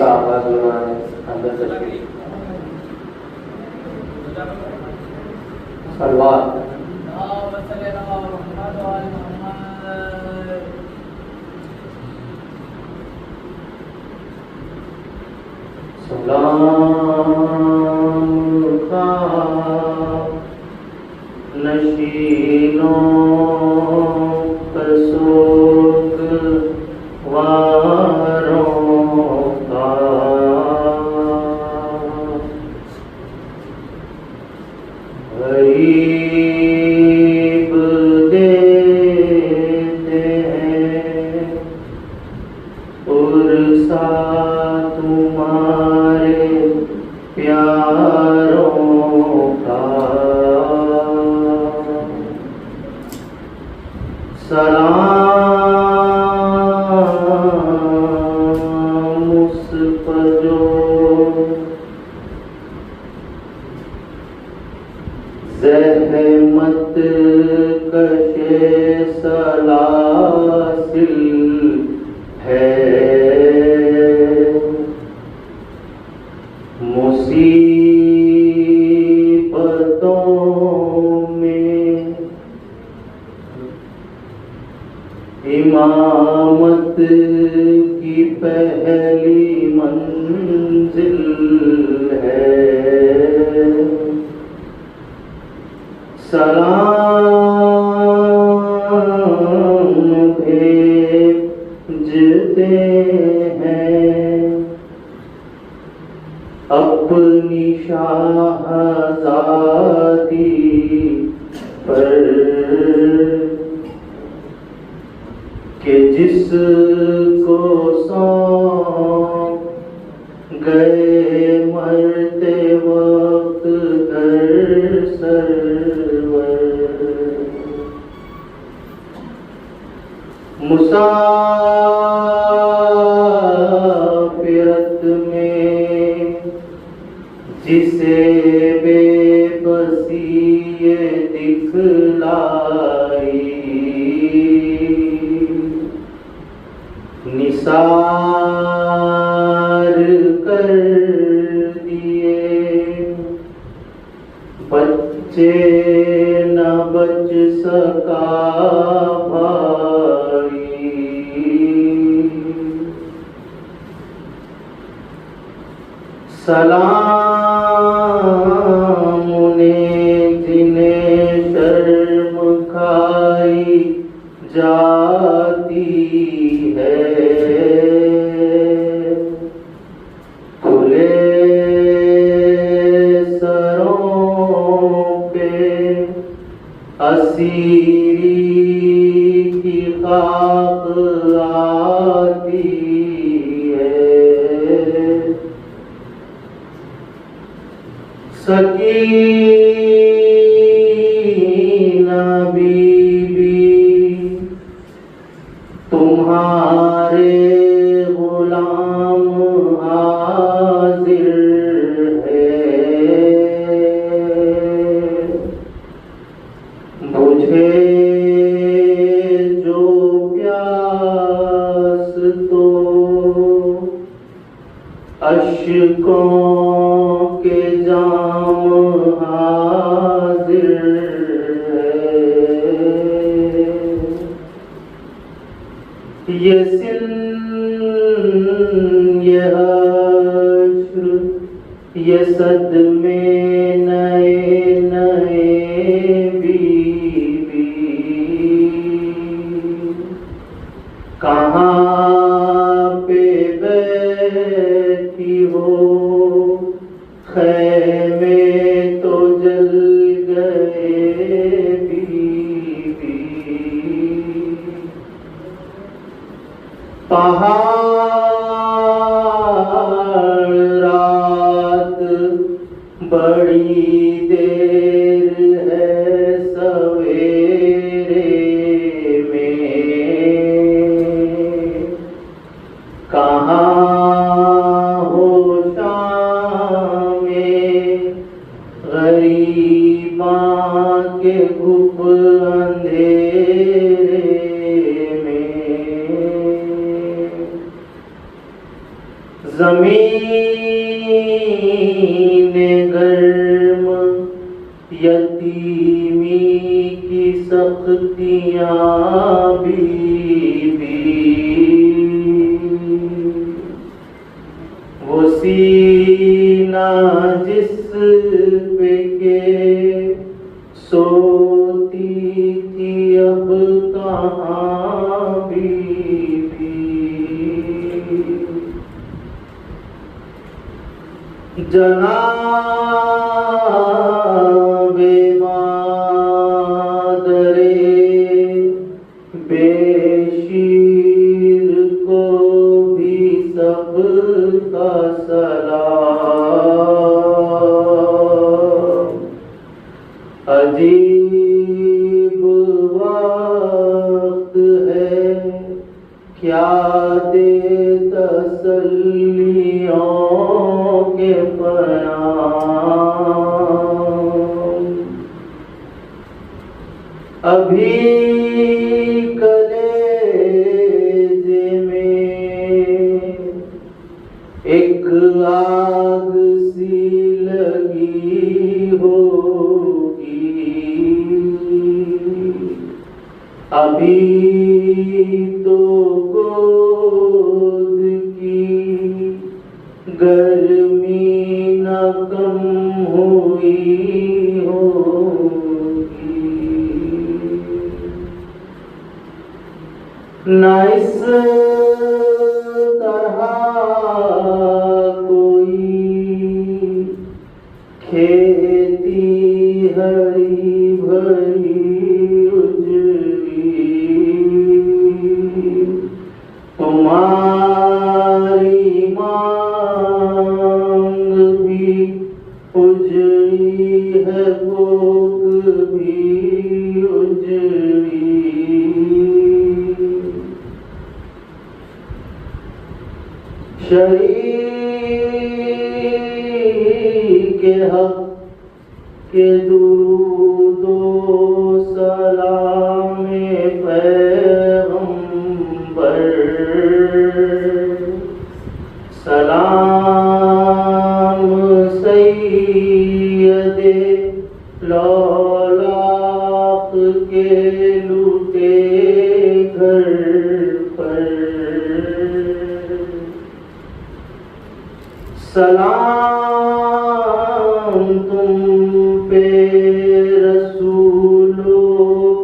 आवाज लगाने अंदर तशरीफ सलवार सलाम का नशीनों कसोग वारों का गरीब देते हैं पुरसा तुम्हारे प्यारों का सलाम उस पर जो ज़हमत कशे सलासिल है मुसीबतों में इमामत की पहली मंजिल है सलाम भेजते हैं अपनी शाहज़ादी पर कि जिसको सौंप गए मरते वक्त घर सरवर मुसाफिरत में जिसे बेबसी ये दिखलाई निसार कर दिए बच्चे न बच सका भाई सलाम उन्हें जिन्हें शर्म खाई जाती है खुले सरों पे असीरी की खाक आती है सकीना बीबी तुम्हारे गुलाम हाजिर है बुझे जो प्यास तो अश्कों के जाम हाजिर है ये सिन ये हश्र ये सदमे नए नए बीबी कहाँ पे बैठी हो खैमे तो जल गए बीबी पहाड़ रात बड़ी देर है सवेरे में कहाँ हो शाम में गरीबां के घुप अंधेरे में जमीन सीने गर्म यतीमी की सख्तियाँ बीबी, वो सीना जिस पे के सोती थी अब कहाँ बीबी। जनाबे मादरे बेशीर को भी सबका सलाम। अजीब वक्त है क्या दे तसल्लियों के पयाम। अभी कलेजे में एक आग सी लगी होगी, अभी तो गोद की गर्मी न कम हुई होगी। न इस तरह कोई खेती हरी भरी उजड़ी, तुम्हारी मांग भी उजड़ी है, भोग भी उजड़ी। शरीके हक के दुरूदो सलामे पैगंबर, सलाम सैयदे लौलाक के लूटे घर पर। सलाम तुम पे रसूलो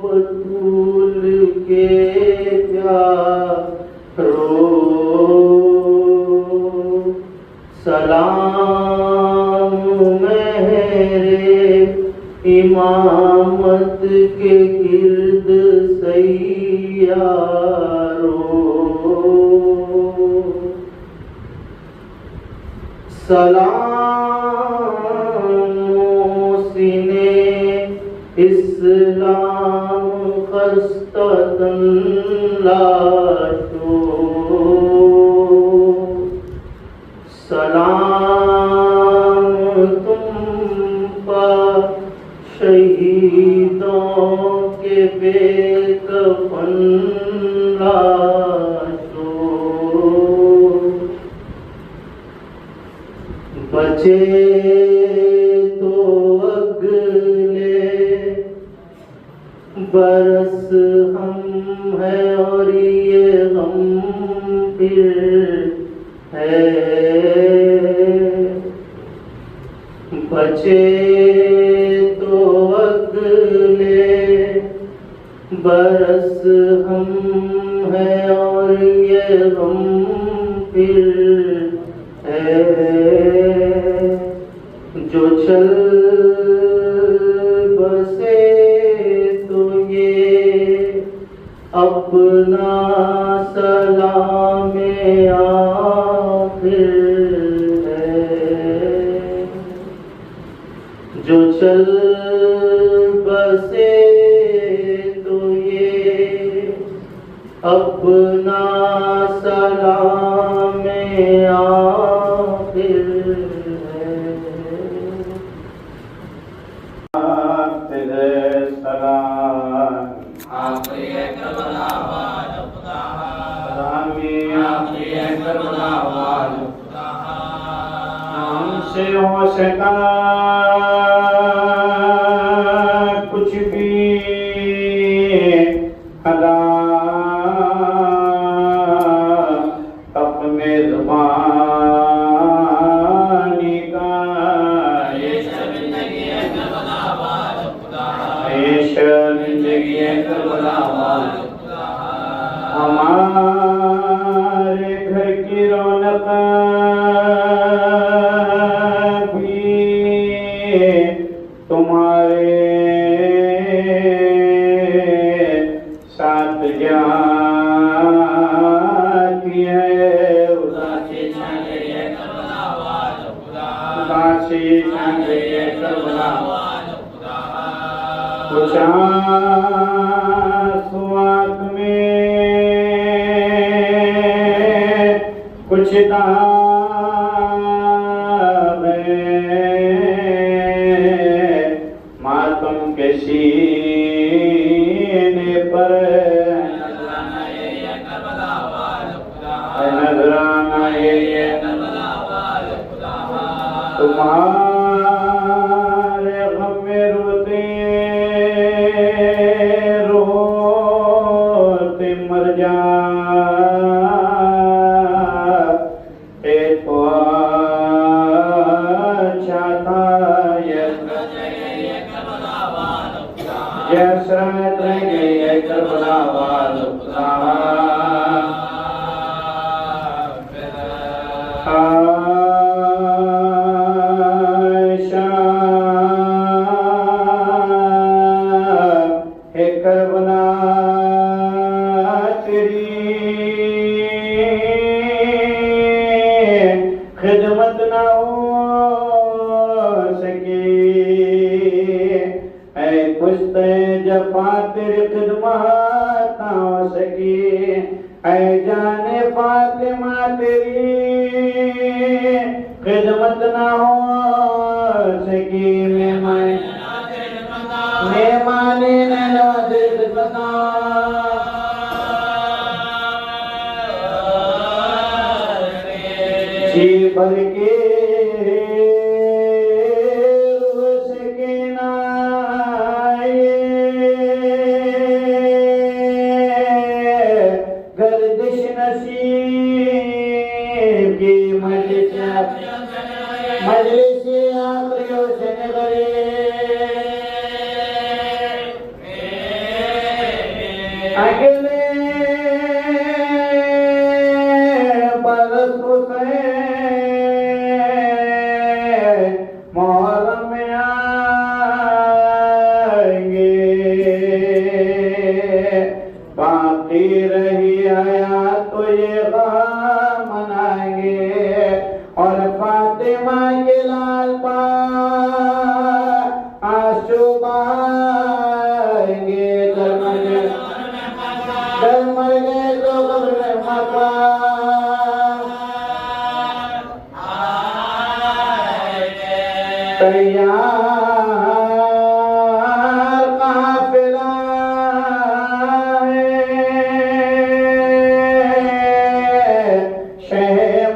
बतूल के प्यारो, सलाम मेरे इमामत के गिर्द सैयारो। सलाम सीने इस्लाम खस्ततन लाशो, सलाम तुम पर शहीदों के बेकफन लाशो। बचे तो अगले बरस हम हैं और ये गम फिर है, बचे तो अगले बरस हम हैं और ये गम फिर है। जो चल बसे तो ये अपना सलामे आखिर है। जो चल बसे तो ये अपना सलामे आखिर है। सलाम से हो सका कुछ भी अदा अपने ज़ुबानी का ये जिंदगी है करबला वाला खुदा ये जिंदगी है करबला वाला खुदा हमारे घर की रौनक तुम्हारे साथ जाती है उदासी छा गई है करबला वाला खुदा उदासी छा गई है करबला वाला खुदा कुछ आंसू आँख में कुछ दाग मातम के सीने पर नजराना ये करबला वाला खुदा नजराना ये करबला वाला खुदा तुम्हारे गम में रोते रोते मर जा जसरत रह गई है करबला वाला खुदा आयशा है करबला तेरी खिदमत ना हो सकी कुछ जफा तेरी खिदमत ना हो सकी ऐ जाने फातिमा तेरी खिदमत ना हो सकी मेहमाने नवाज़े खिदमत जी भर के गर्दिश नसीब की मजलिस प्रयोजन करे अगले बरस मोहर्रम में आएंगे बाकी रही आया तो ये गम मनाएंगे और फातिमा के लाल पास आंसू बहाएंगे घर मर गए तो कब्र में मका तैयार काफिला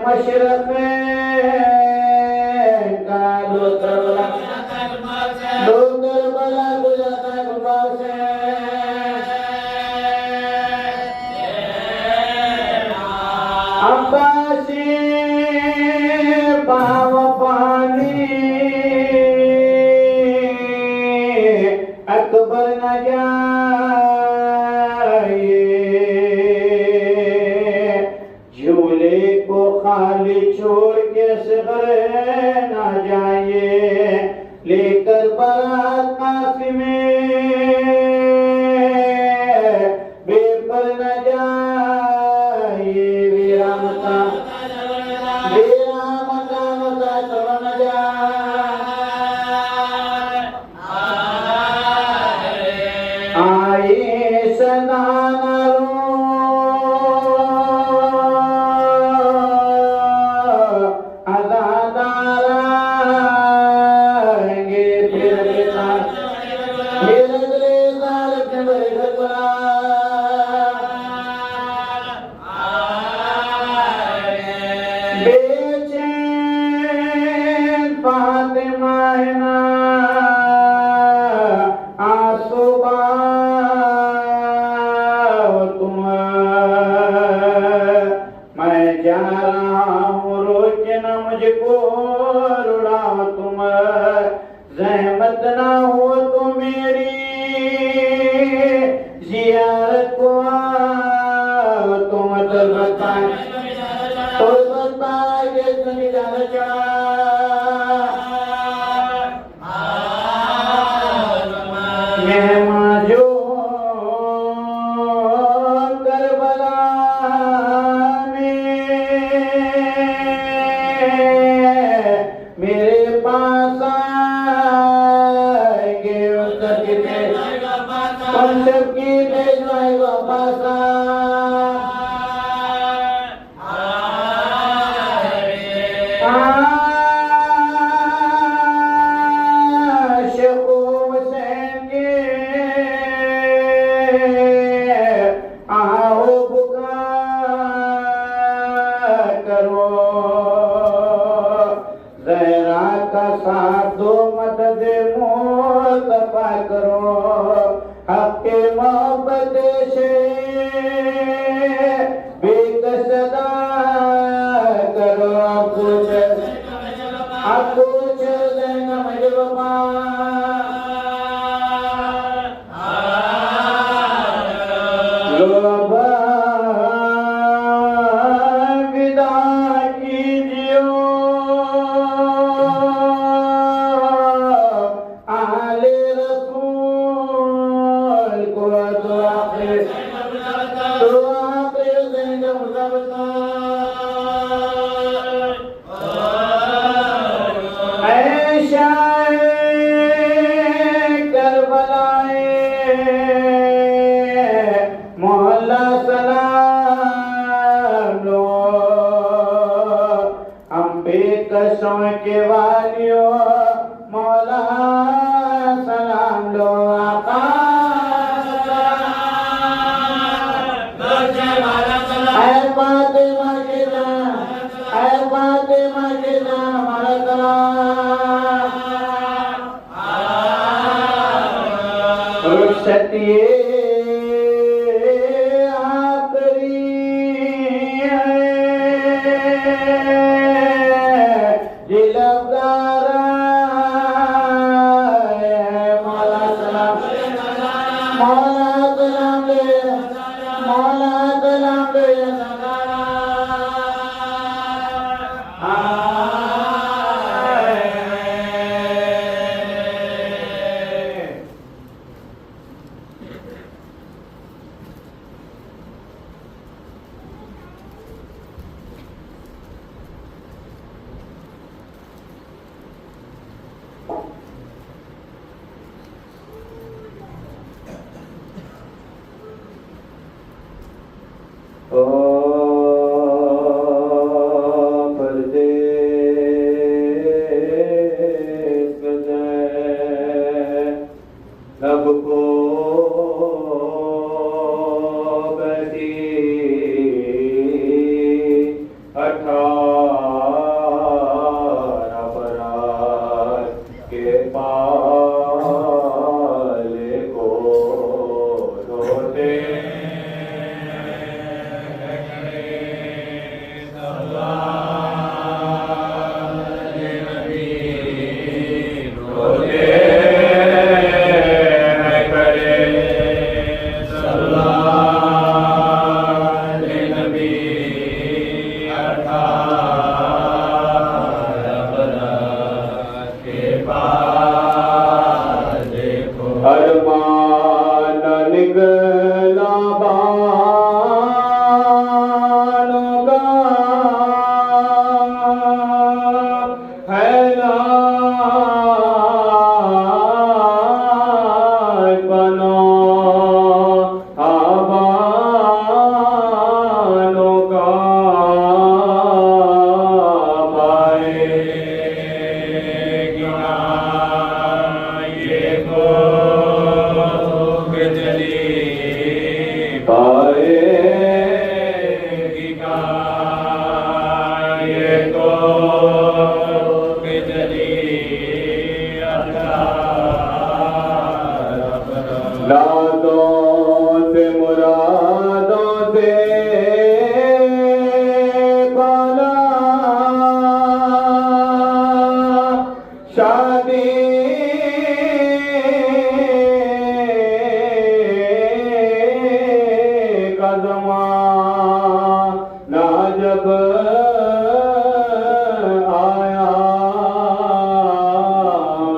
मशरक़ का दो करबला गुजरता है गुफा से अब्बासी बाव पानी अकबर न जाए झूले को खाली छोड़ के सफर ना जाइए लेकर बारात काफी में बेपर न जाइए वीरामता मता चलो न जाए आए सदाना रुलाओ तुम, जहमत ना हो तो मेरी जियारत को आओ तुम। तुलबत के संविधान चढ़ा मेहमान जो करबला में मेरे पास आएंगे उत्तर की पंजाब की भेजवाएगा पासा साथ दो मदद मुस्तफा करो, हक़ मोहब्बत से बेकसदा करो। आप कुछ देना मजबा विदा कीजियो आले रसूल को। दुआ देंगे मुसलमान मोहल्ला सलाम लो, हम बेकसों के वालियों मौला सलाम लो। आका फातिमा की जान, फातिमा की जान हमारा सलाम। रुखसतिए लब को बदी 18 बरस के पाले को रोते अरमान निकला बानों का है ना बनो आबानों का पाएगी का ये तो बिजली शादी का ज़माना जब आया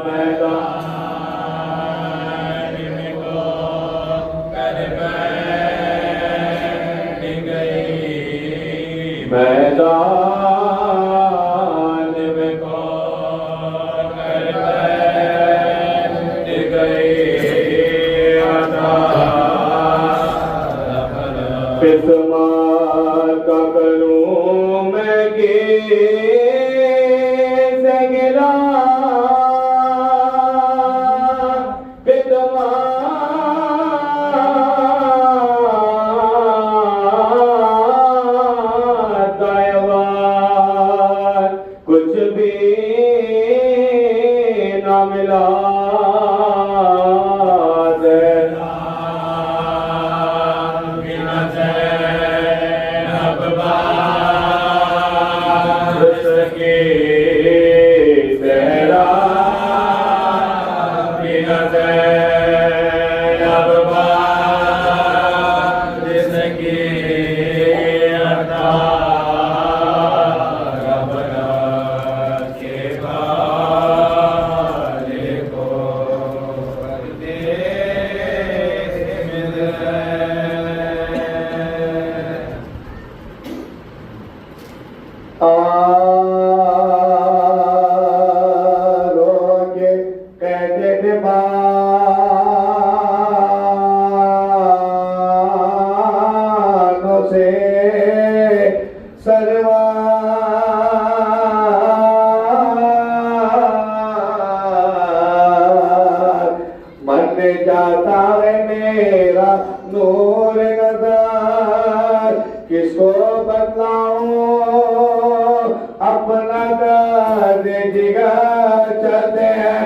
मैदान में को कर बैठ गई मैदान में को कर बैठ गई पिस्मा का करूं मैं किसे गिला पिस्मा दायवार कुछ भी ना मिला रोके कहते थे बानों से सरवा मन जाता है मेरा नूर नजर किसको बदलाऊं अपना दर्द जिगर चलते हैं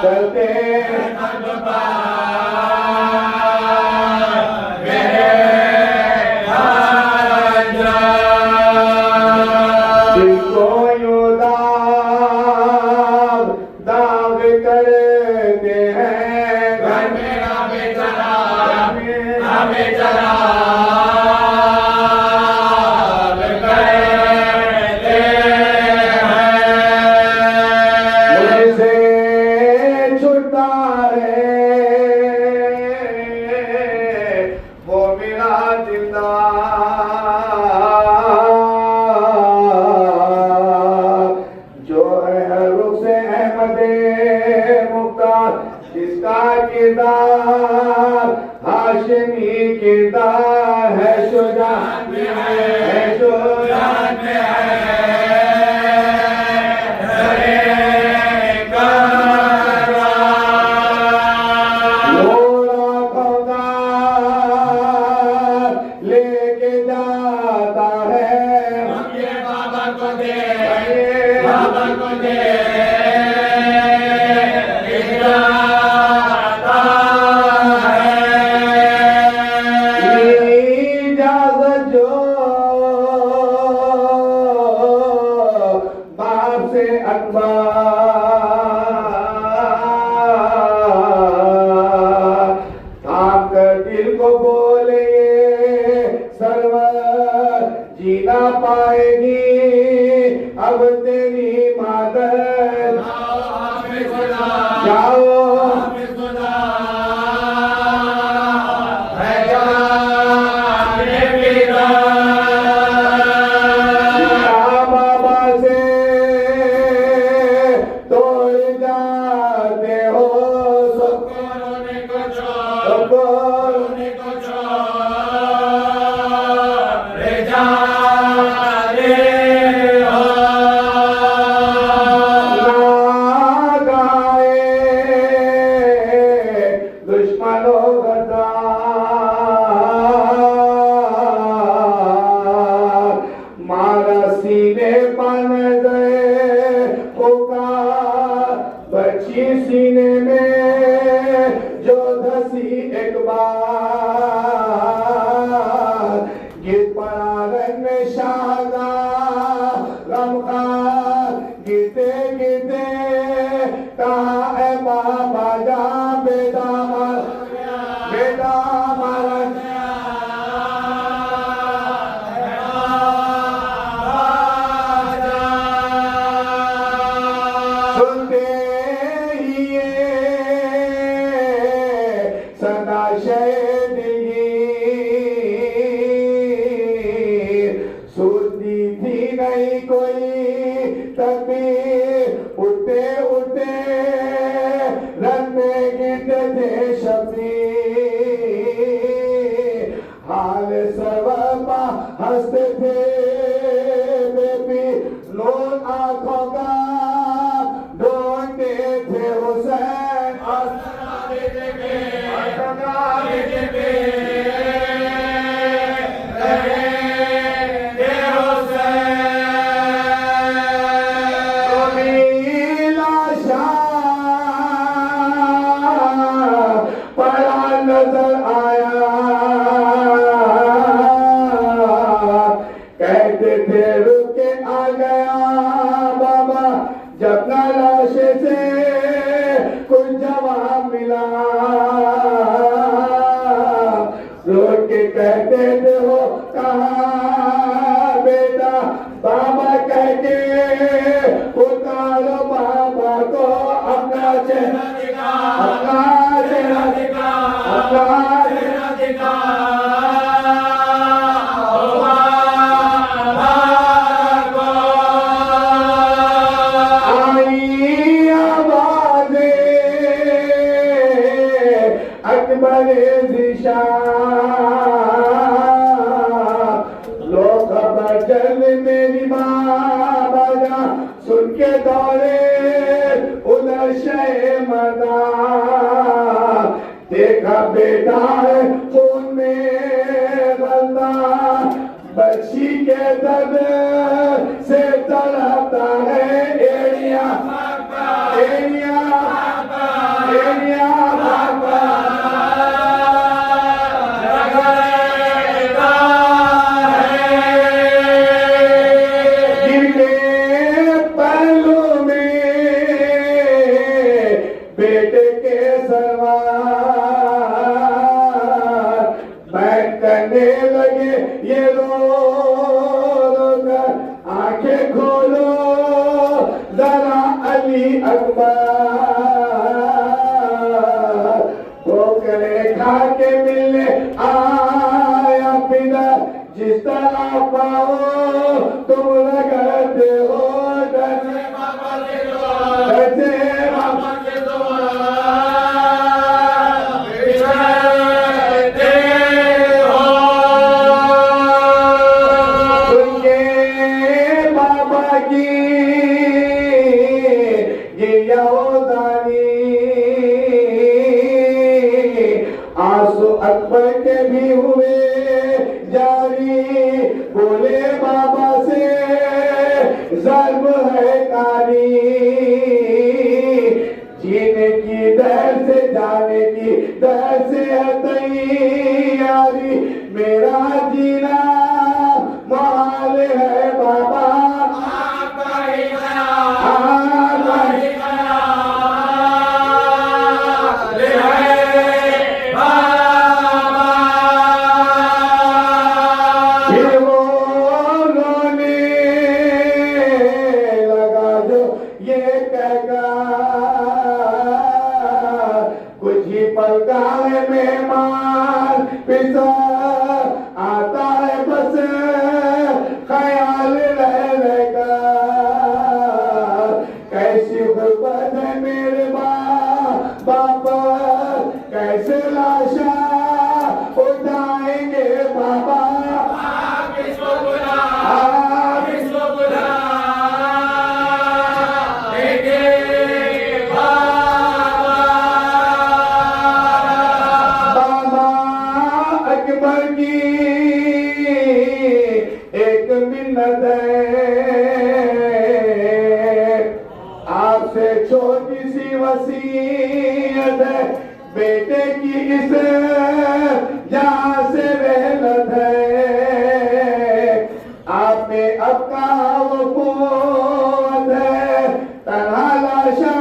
चलते जिसको यूं दाग करते हैं घर मेरा बेचारा जिसका किरदार हाशमी किरदार है शुजान में है शुजान में लेके जाता है बाबा को दे थाम कर दिल को बोले सरवर जीना पाएगी अब तेरी मदद जाओ सीने में जो धसी एक बार गिर पड़ा रंग शादा गमखार गिरते गिरते कहाँ है बाबा जहाँ बेटा मर सुनते ही ये सदा शहदगी सुनती थी नहीं कोई तभी उठते उठते रन में गिरते थे शबीर हाल सर्वपा हंसते थे बेबी लोग आंखों का ढूंढते थे हुसैन पड़ा नजर आया कहते थे रुक के आ गया बाबा जब ना लाशे से कुछ जवाब मिला रुक के कहते थे हो कहाँ बेटा बाबा कह के पुकारो बाबा को अपना चेहरा दिखा अपना चेहरा दिखा अपना चेहरा दिखा अकबर दिशा लोग खबर जल मेरी माँ बजा सुन के दौड़े उधर शे मदा देखा बेटा है खून में गलता बच्ची के दर्द से तड़पता है एरिया एरिया एरिया बेटे के सरवार बैठ करने लगे ये रो कर आंखें खोलो जरा अली अकबर ठोकरे खा के मिलने आया पिता जिस तरह पाओ तुम लगते हो डरने बाबा से आंसू अकबर के भी हुए जारी बोले बाबा से ज़र्ब है कारी जीने की दर से जाने की दर से है तैयारी मेरा जीना मुहाल है बाबा कुछ ही पलकाल मेहमान पिता आता है बस ख्याल रहने का कैसी गुर्बत है मेरे बाबा कैसे लाशा उठाएंगे बाबा किसको बुला अकबर की एक मिन्नत है आपसे छोटी सी वसीयत है बेटे की इस जहां से रहमत है आप में अब का वो कुव्वत है तन्हा लाशा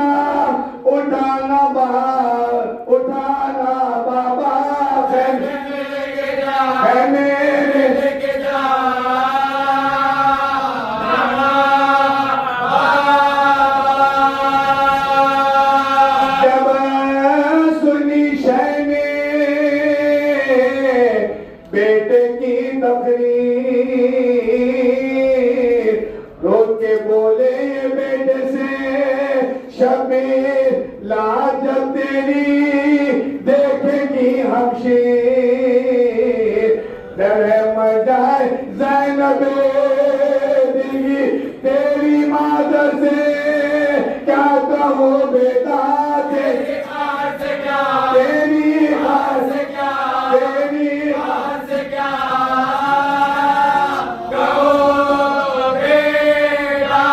शबीर लाज तेरी देखेगी हमशीर डरे मजाए ज़ैनबे दिलगी तेरी मादर से क्या कहूँ बेटा तेरी हार से क्या तेरी हार से क्या तेरी हार से क्या कहो बेटा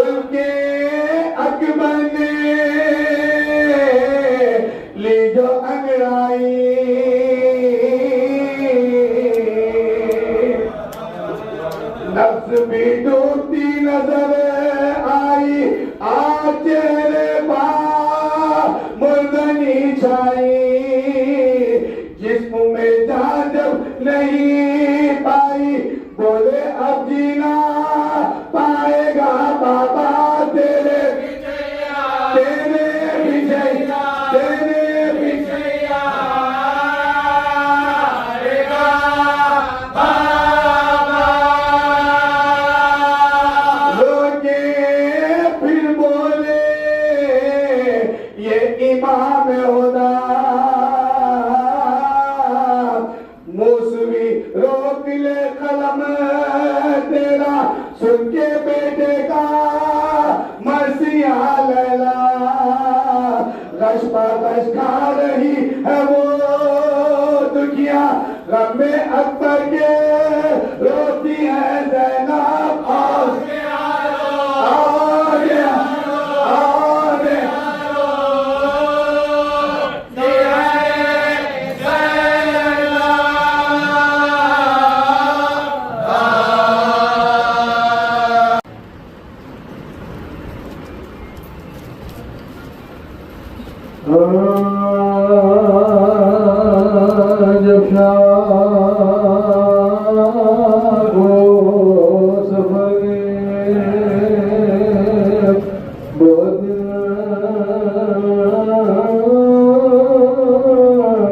उनके अकबर ने ली जो अंगड़ाई नफ्स भी डूबती नजर आई आज चेहरे पर मुर्दनी छाई जिस्म में जान जब नहीं पाई बोले अब जीना पाएगा बाबा तेरे विजया तेरे विजया तेरे विजया इमाम होदा मौसमी रोक ले कलम तेरा सुन के बेटे का मसीहा लैला गश पर गश खा रही है वो दुखिया गम में अकबर के रोती है ज़ैनब और जब शागो सफरे बहुत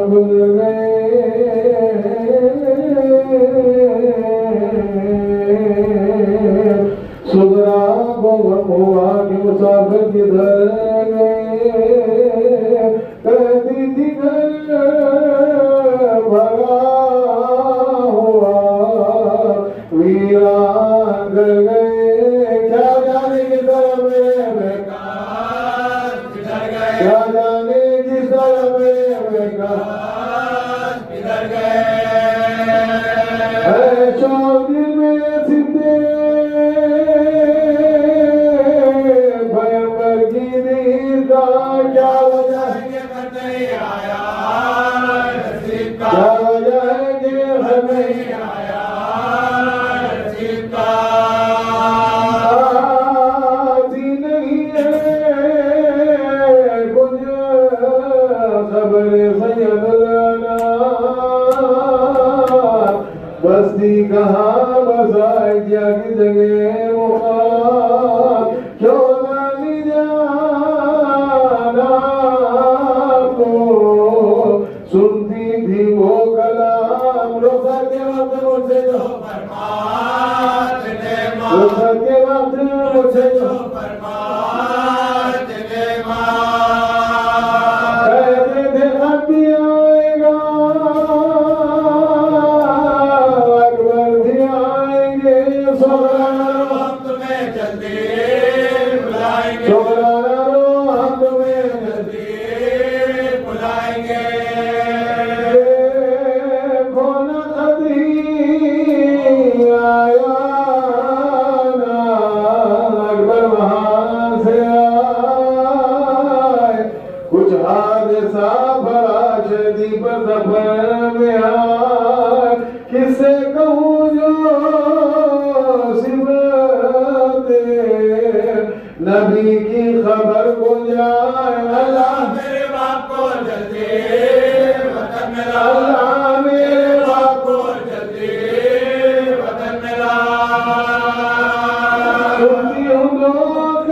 गुजर गए सुगरा को हुआ कि मुसाफिर किधर कहती थी घर भरा हुआ वीरान कर गए क्या जाने किस तरह में क्या जाने किस तरह में किधर गए चौधरी में सीधे भयंकर की नींद का क्या वजह नहीं आया क्या वजह है कि नहीं आया नसीब का आती नहीं है कुछ खबर सैयद बस्ती कहाँ बसाए क्या की जगह मुखार क्यों नहीं जाना को सुनती थी वो कलाम रोज़ा के वक्त मुझे जो रोज़ा के वक्त मुझे जो कहते थे अभी आएगा अकबर भी आएंगे सोहराना हम तुम्हें जल्दी बुलाएंगे सोहराना हम तुम्हें जल्दी बुलाएंगे खोना कभी आया ना अकबर वहाँ से आए कुछ हादसा भरा शदी पर सफर में आए किससे कहूँ जो सिमत नबी की खबर को जाए अल्लाह मेरे बाप को जल्दी वतन में ला अल्लाह मेरे बाप को जल्दी वतन में ला सुनती हूँ लोग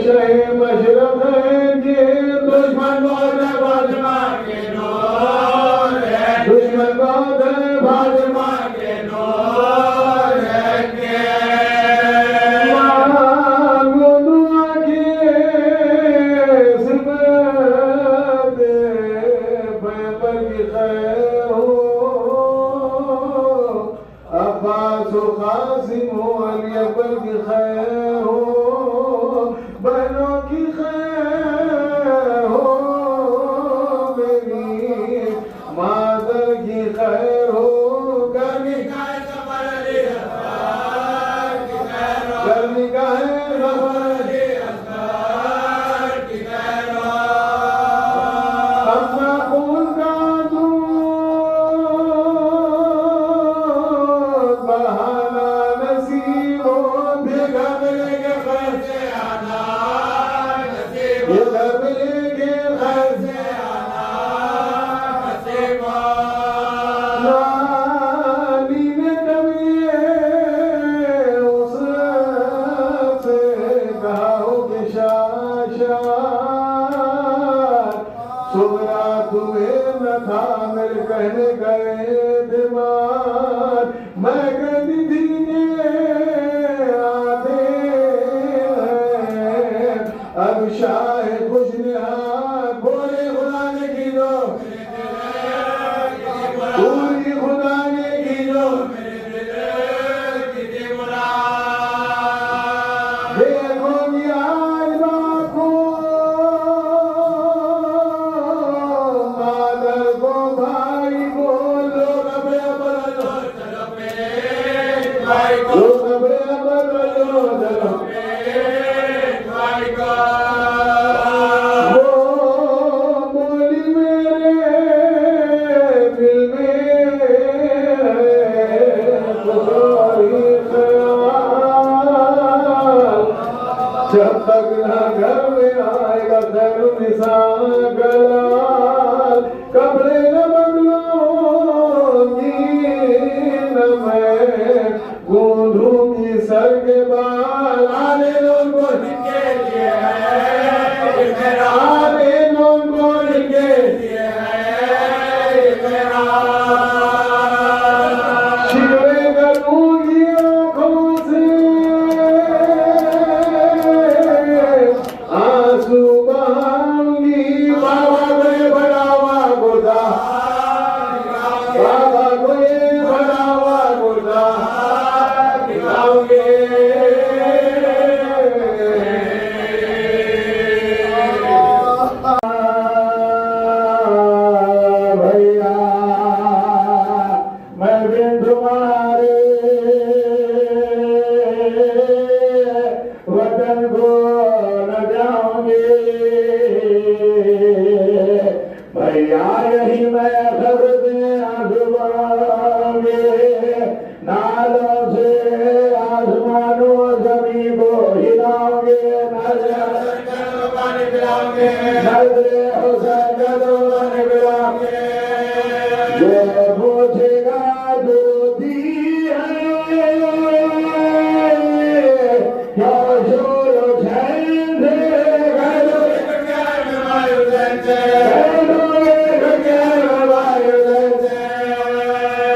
शहे मशरफ है कि दुश्मन बहुत है फातिमा के नूर है दुश्मन बहुत है फातिमा के नूर अब्बास कासिम हो, अली अकबर की खैर हो, बहनों की खैर हो, मेरी मादर की खैर हो, गर्मी का है सफर अली असगर की खैर हो, गर्मी का है सफर अली असगर की खैर हो, अपना खून का दूध बहाना नसीब हो, भेगा मिलेंगे खैर से आना नसीब हो, भेगा मिलेंगे खैर से आना नसीब हो। नानी ने कभी उससे कहा हो कि शाशा सुगरा तुम्हें न था मेरे कहने गए बीमार, मैं कहती थी ये आते हैं अब शाह खुश निहार, बोले खुदा ने की जो पूरी खुदा ने की जो देखो जी आज बापू मादर को भाई को लोग अपने बदलो चलो भाई को, लोग अपने बदलो चलो भाई को, वो बोली मेरे दिल में तुम्हारी ख्याल, जब तक ना घर में आएगा खैर निशान गलाल, कपड़े न बदलूंगी न मैं गूंधूंगी सर के बाल, आने लोग को के लिए है मेरा, आने लोग को के लिए है मेरा, शिकवे करूंगी आंखों से आंसू बहाऊंगी, बाबा को ये बढ़ावा खुदा, बाबा को ये बढ़ावा खुदा दिखाओगे। भैया मैं बिन तुम्हारे वतन को न जाऊंगी, भैया यही मैं खबर में आंसू बहाऊंगी, नालों से आसमानों जमीन को हिलाओगे, पानी पिलाओगे, नजरे हुसैन का पानी पिलाओगे, जो पूछेगा जो दी है क्या शोर हुसैन से, कह दो हुसैन से, कह दो हुसैन से,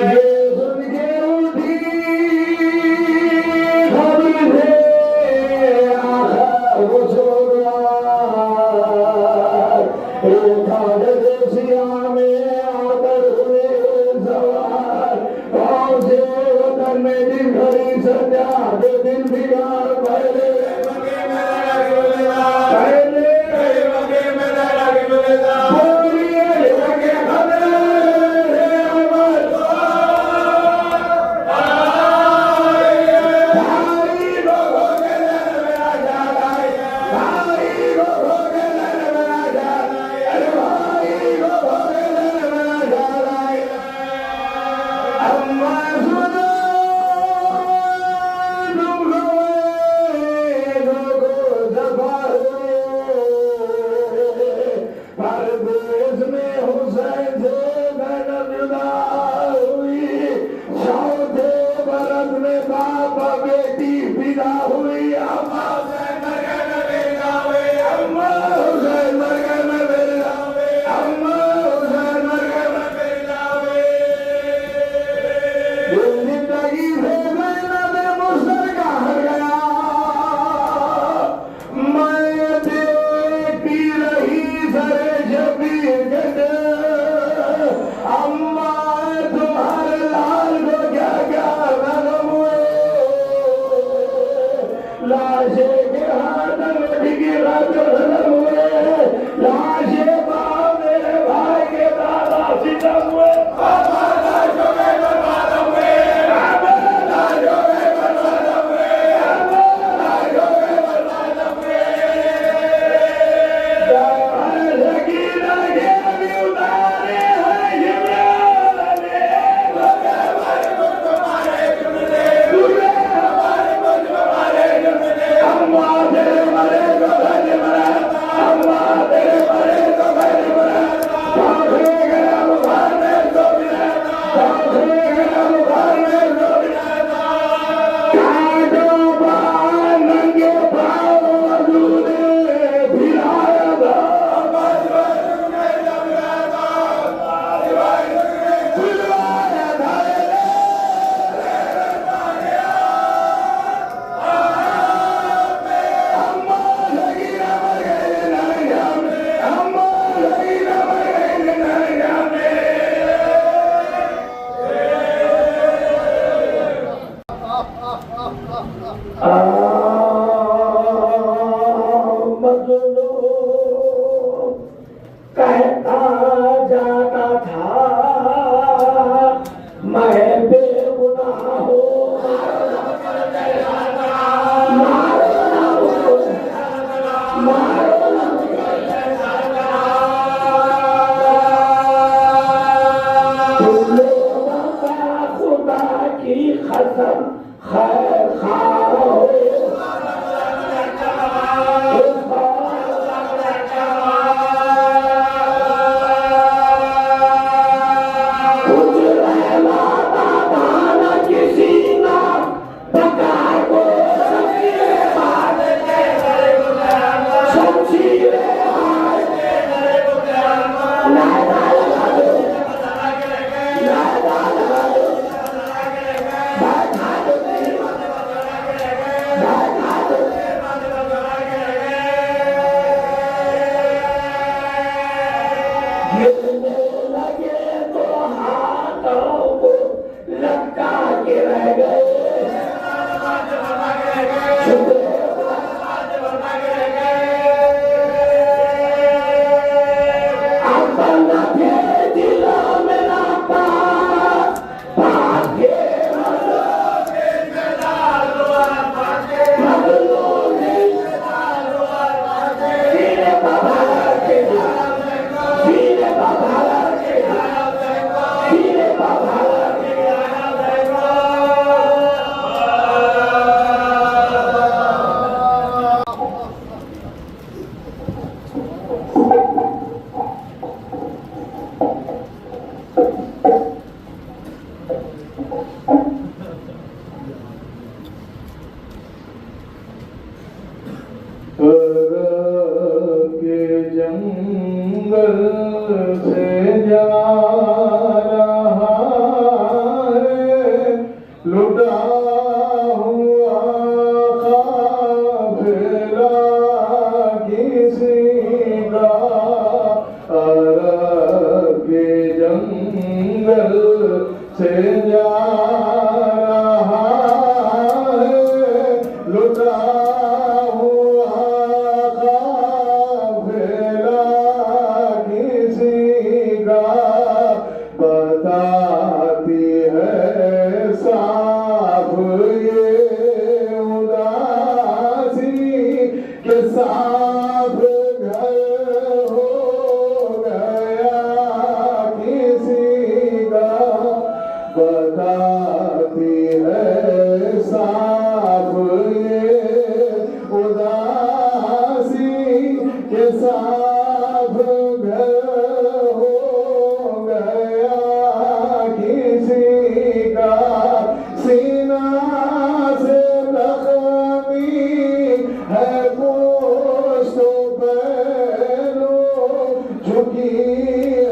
ये सुन के उठी खड़ी से आखिर वो सो गया, एक आदत सिया में आकर हुए सवार, गाँव से वतन में दिन घड़ी सजा दे दिन बिगाड़, पहले अम्मा तुम्हारे लाल को क्या क्या मजलूम कहता जाता था मैं बेगुनाह हूँ खुदा की कसम खैर खा जंगल से जा रहा है लुटा हुआ काफिला किसी का अरब के जंगल से जा रहा है लुटा बताती है साफ ये उदासी के साफ घर हो गया किसी का बताती है साफ ये उदासी के साफ घर सीना से लखमी है गोश्तो पहलो झुकी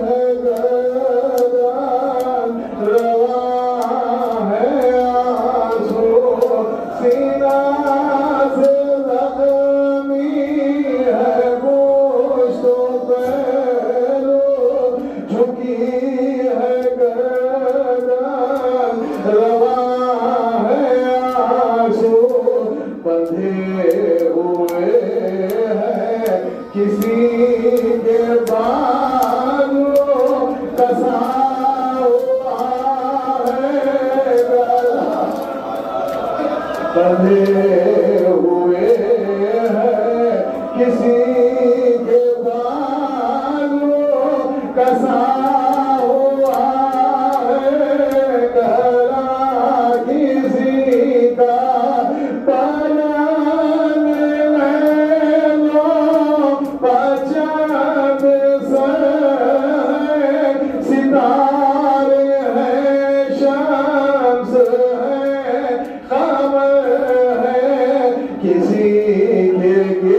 है गर्दन रवा है आंसू सीना से लखमी है गोश्तो पहलो झुकी है गर्दन रवा बंधे हुए हैं किसी के बालों कसा हुआ है गला बंधे हुए हैं किसी के बालों कसा हुआ है गला किसी का किसी के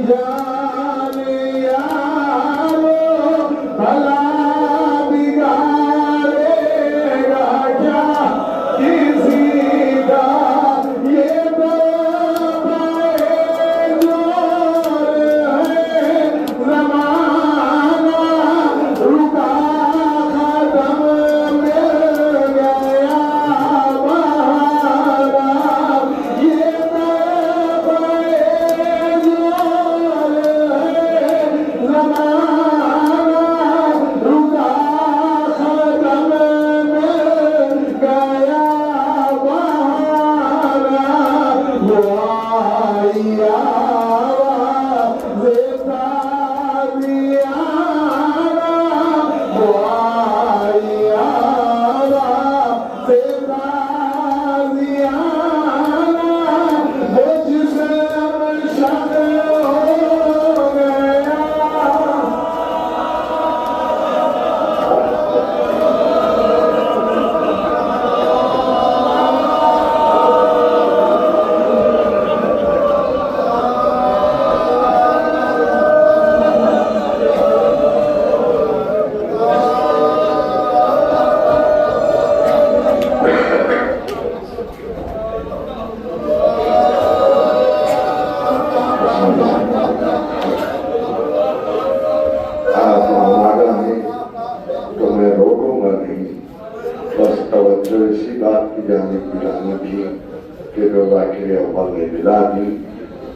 जान यारो भला बिगाड़ेगा क्या किसी का ये ज़माना रुका खत्म मिल गया बहारा ये ज़माना रुका खत्म मिल गया बहारा वो आया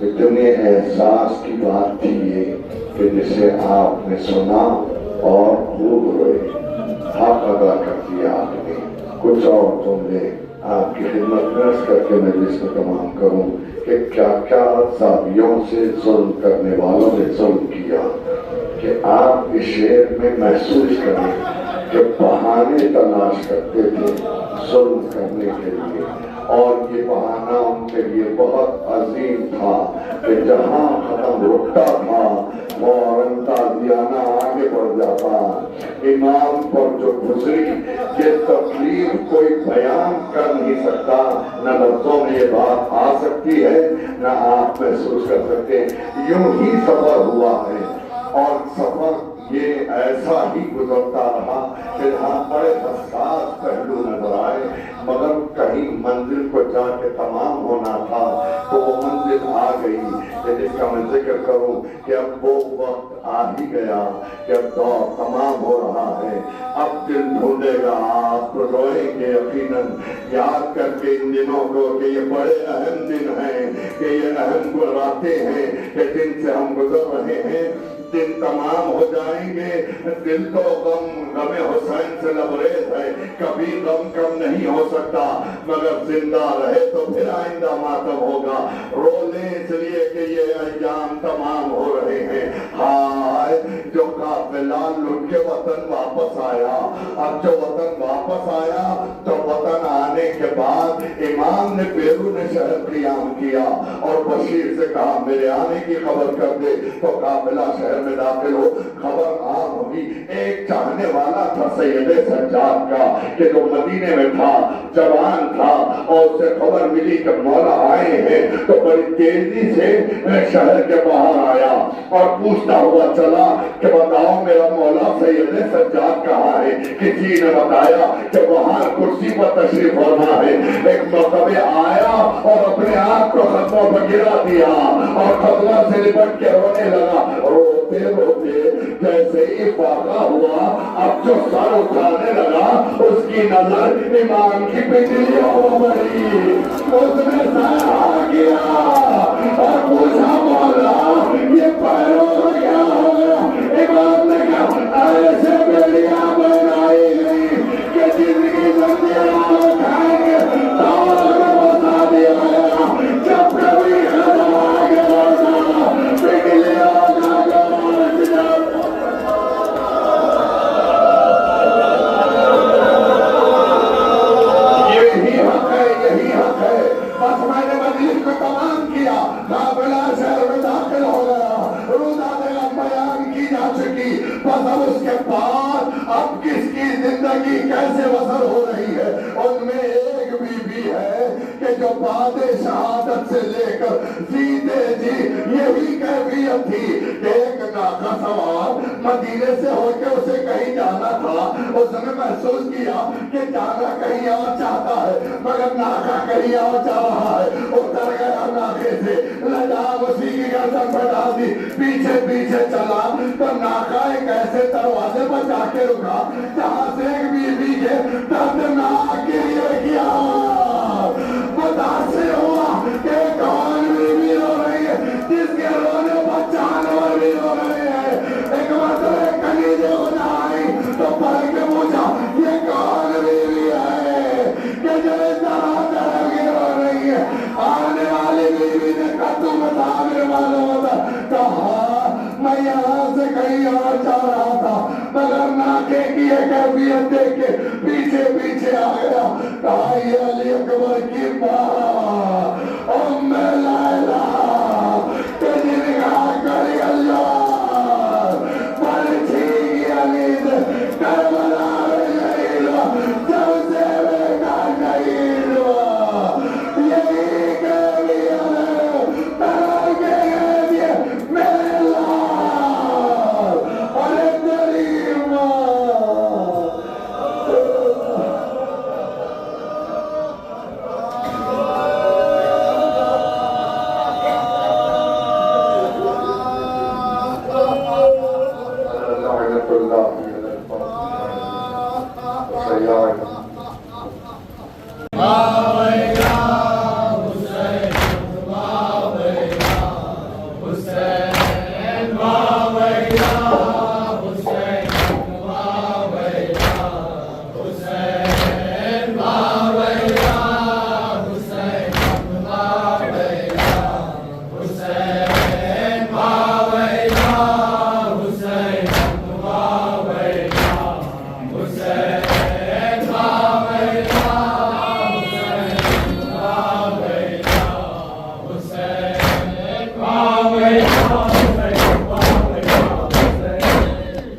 इतने एहसास की बात थी ये कि जिसे आपने सुना और खूब रोए, हक अदा कर दिया आपने। कुछ और तुमने आपकी खिदमत नर्स करके मैं जिसको तमाम करूं कि क्या क्या साबियों से जुल्म करने वालों ने जुल्म किया कि आप इस शेर में महसूस करें कि बहाने तलाश करते थे जुल्म करने के लिए, और ये बहाना उनके लिए बहुत अजीम था कि जहां खत्म रुकता था मौरन ताजियाना आगे बढ़ जाता। इमाम पर जो गुजरी ये तकलीफ कोई बयान कर नहीं सकता, न लफ्जों में ये बात आ सकती है न आप महसूस कर सकते। यूं ही सफर हुआ है और सफर ये ऐसा ही गुजरता रहा कि जहाँ बड़े हसास पहलू नजर आए, मगर कहीं मंजिल को जाके तमाम होना था तो वो मंजिल आ गई कि जिसका मैं जिक्र करूं कि अब वो वक्त आ ही गया कि अब दौर तमाम हो रहा है। अब दिल ढूंढेगा, आप रोएंगे यकीनन याद करके इन दिनों को कि ये बड़े अहम दिन हैं, कि ये अहम रातें हैं कि जिनसे हम गुजर रहे हैं। दिन तमाम हो जाएंगे, दिल तो गमे हुसैन से लबरेज है, कभी गम कम नहीं हो सकता, मगर जिंदा रहे तो फिर आइंदा मातम होगा। रो ले इसलिए कि ये अय्याम तमाम हो रहे हैं। हाय जो काफिला लुट के वतन वापस आया, अब जो वतन वापस आया तो वतन आने के बाद इमाम ने बैरून शहर क़याम किया और बशीर से कहा मेरे आने की खबर कर दे, तो काफिला शहर में दाखिल हो। खबर आम हुई, एक चाहने वाला था सैयदे सज्जाद का कि जो मदीने में था, जवान था, और उसे खबर मिली कि मौला आए हैं तो बड़ी तेजी से शहर के बाहर आया और पूछता हुआ चला कि बताओ मेरा मौला सैयदे सज्जाद कहाँ है। किसी ने बताया कि वहां कुर्सी पर तशरीफ फरमा है। एक मरतबे आया और अपने आप को खत्मों पर गिरा दिया और खतरा से लिपट के रोने लगा। रोते रोते जैसे ही वाक़ा हुआ, अब जो सर उठाने लगा उसकी नजर इमाम की पिंडलियों पर पड़ी। उसने सराहा किया और पूछा मौला ये पैरों को क्या हो गया। इमाम ने कहा ऐसे बेड़ियां बनाई गई कि जिंदगी बंदियां उठाएंगे तो बता दिया गया जब कभी खत्म आगे बढ़ा पिंडलियों का जिंदगी कैसे बसर हो रही है। उनमें एक बीबी है कि जो बादे शहादत से लेकर जीते जी यही कैफियत थी। एक नाका सवार मदीने से होकर उसे कहीं जाना था। उसने महसूस किया कि जाना कहीं और चाहता है, मगर नाका कहीं और जा रहा है। उतर गया नाके से, लगाम उसी की गर्दन पर डाल दी, पीछे पीछे चला तो नाका एक ऐसे दरवाजे पर जाके रुका जहां से एक बीवी के दर्दनाक गिरिए की आवाज मुतासिर हुआ कि कौन बीवी रो रही है, जिसके रोने पर जानवर भी रो रहे हैं। एक मतलब कनीजे उठाई तो पढ़ के पूछा ये कौन बीवी है कि जो इस तरह तरह की रो रही है। आने वाली बीवी ने कहा तुम बता मेरे मालूम होता। कहा मैं यहाँ से कहीं और जा रहा था, मगर नाके की कैफियत देख के पीछे पीछे आ गया। कहा ये अली अकबर की माँ उम्मे लैला के जिनका करी अल्लाह परछी की अलीद करबला में शहीद हुआ, सबसे बेकार शहीद हुआ। यही कैफियत है तरह के लिए मेरे लाल और तेरी माँ।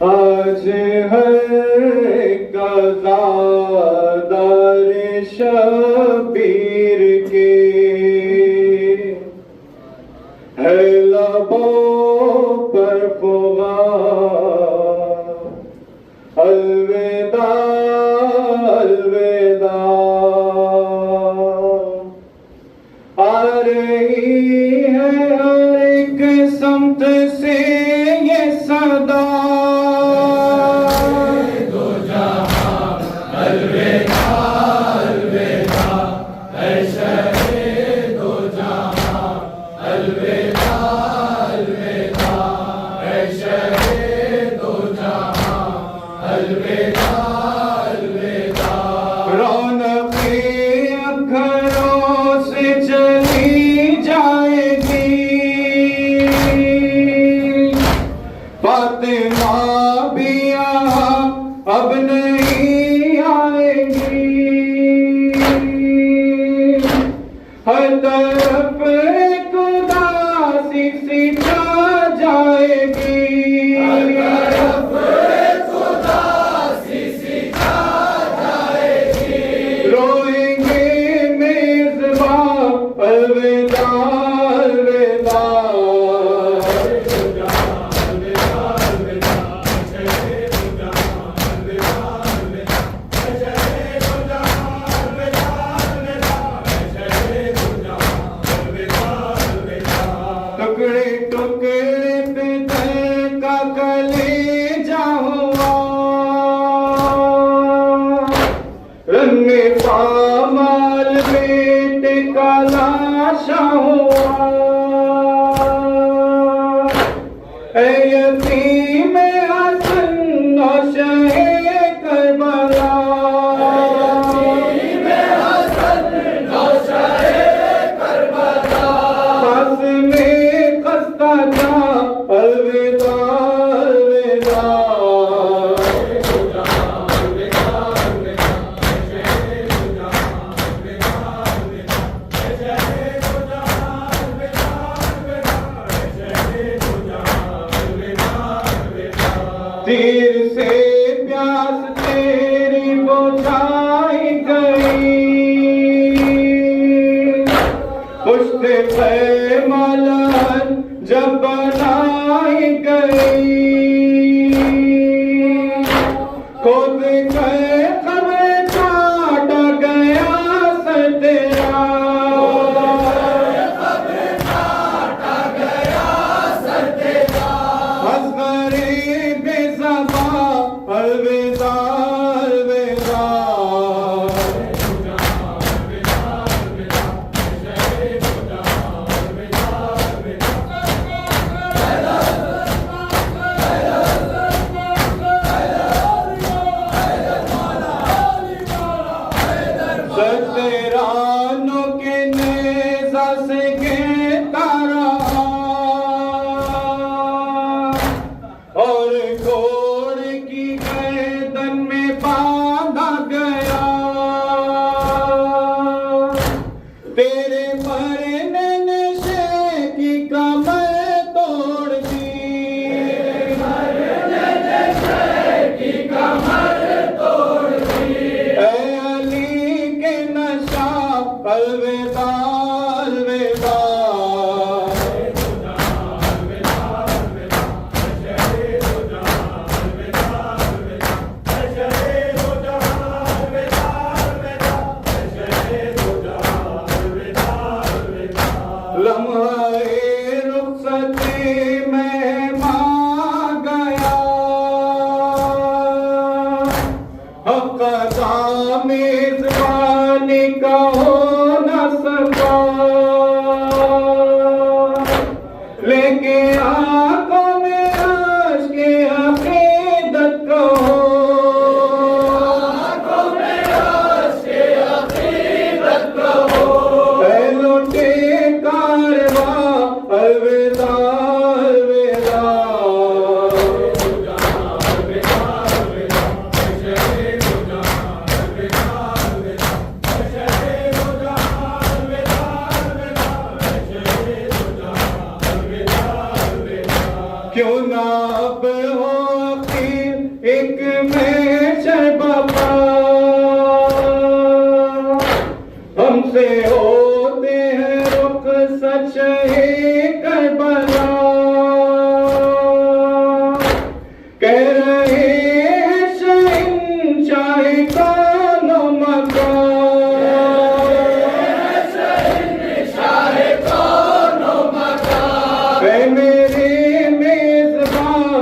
आज है कज़ादार शबीर के, है लबों पर फुगार अलविदा अलविदा। आ रही है हर एक समत से ये सदा, रौनक़े अखरों से चली जाएगी, फातिमा भी यहाँ अब नहीं आएगी। हर तरफ एक उदासी सी छा जाएगी, रोएंगे मेज़बान अलविदा अलविदा। टुकड़े टुकड़े पे दिल का कलेजा हुआ, रन्ने पामाल बेटे का लाशा हुआ। ऐ यतीम हसन नौशे करबला, पास में खस्ता जा अलविदा अलविदा। तीर से प्यास तेरी बुझाई गई, पुश्ते पे मलन जब गई खुद के खबर काट गया सर तेरा असगरे बेज़बा अलविदा अलविदा सतेरानों के नेज़ा से घेरता रहा और घोड़े की गर्दन में बांधा गया तेरे मरने नशे की कमर तोड़ दी ऐ अली के नशा अलविदा अलविदा लम्हे रुखसती में मां गया हक़दा मेज़बानी का हो न सका लेके आंखों में अश्के अक़ीदत को ऐ लौटे कारवां अलविदा अलविदा क्यों ना अब हो आखिर एक महशर बाबा हमसे होते हैं रुख सच ही करबला कह रहे हैं शहंशाह कौनो मकान ऐ मेरे मेज़बां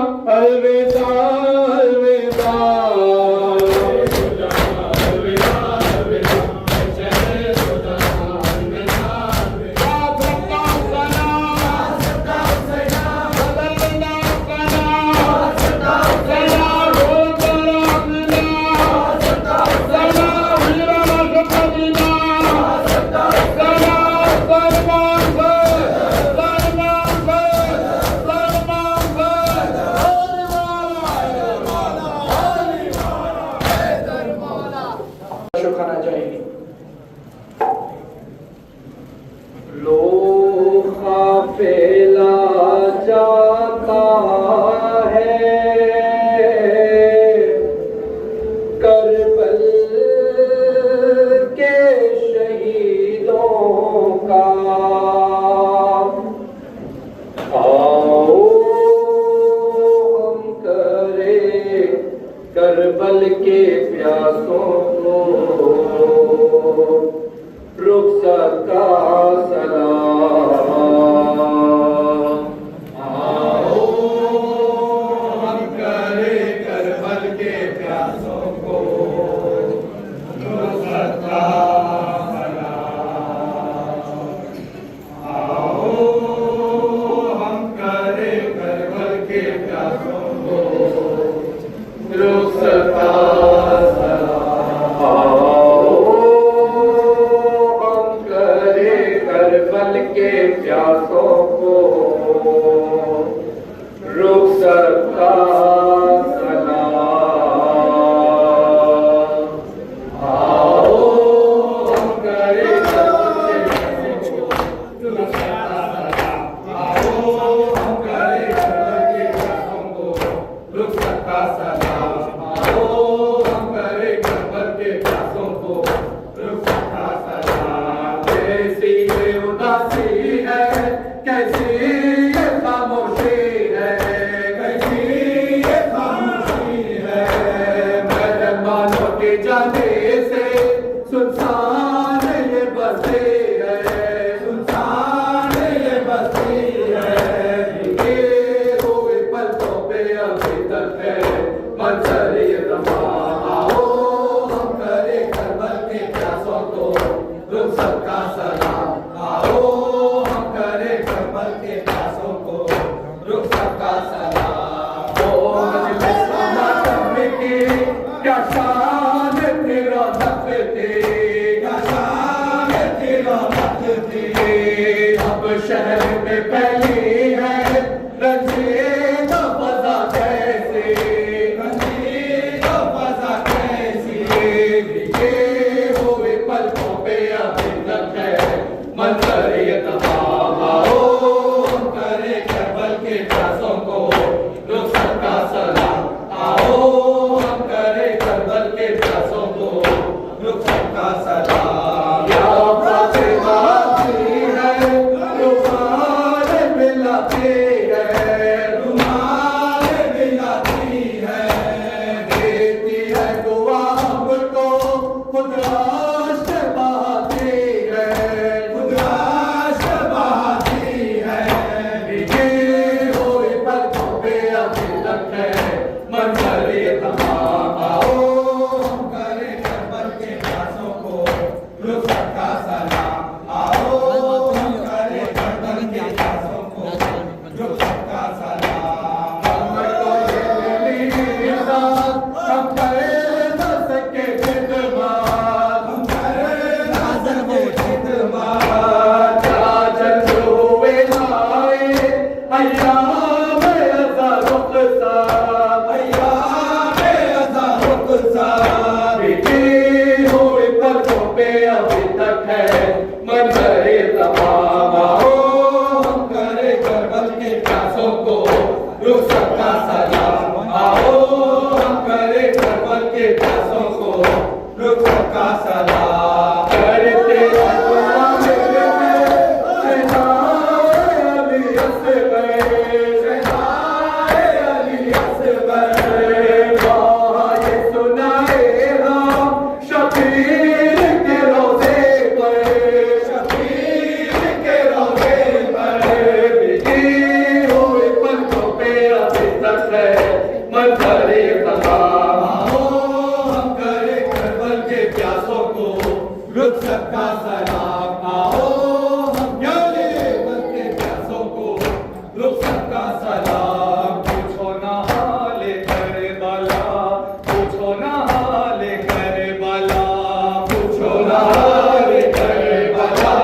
रुखसत का सलाम। आओ हम करें करबल के प्यासों को रुखसत का सलाम। करते दुआ मेरे शहनाए अली असगर, शहनाए अली असगर। वहाँ ये सुनाए हम शबीर के रोज़े पर, शबीर के रोज़े पर। बिकी हुई पलकों पे अभी तक है मंजरे सलाम। आओ हम करें करबल के प्यासों को रुखसत का सलाम। आओ हम करें करबल के प्यासों को रुखसत का सलाम। पूछो ना हाले करबला, पूछो ना हाले करबला, पूछो ना हाले करबला,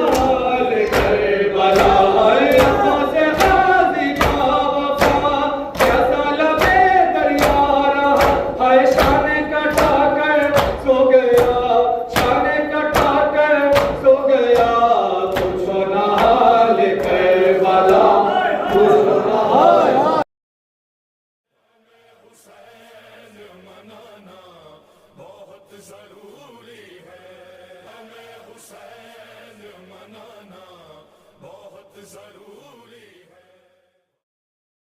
हाले करबला। अल्लाह से गाज़ी का वफा कैसा लबे दरिया रहा, हाय शान कटा कर सो गया, शान कटा कर सो गया। पूछो ना हाले करबला, पूछो ना हाले। बहुत जरूरी है, हमें हुसैन मनाना बहुत जरूरी है।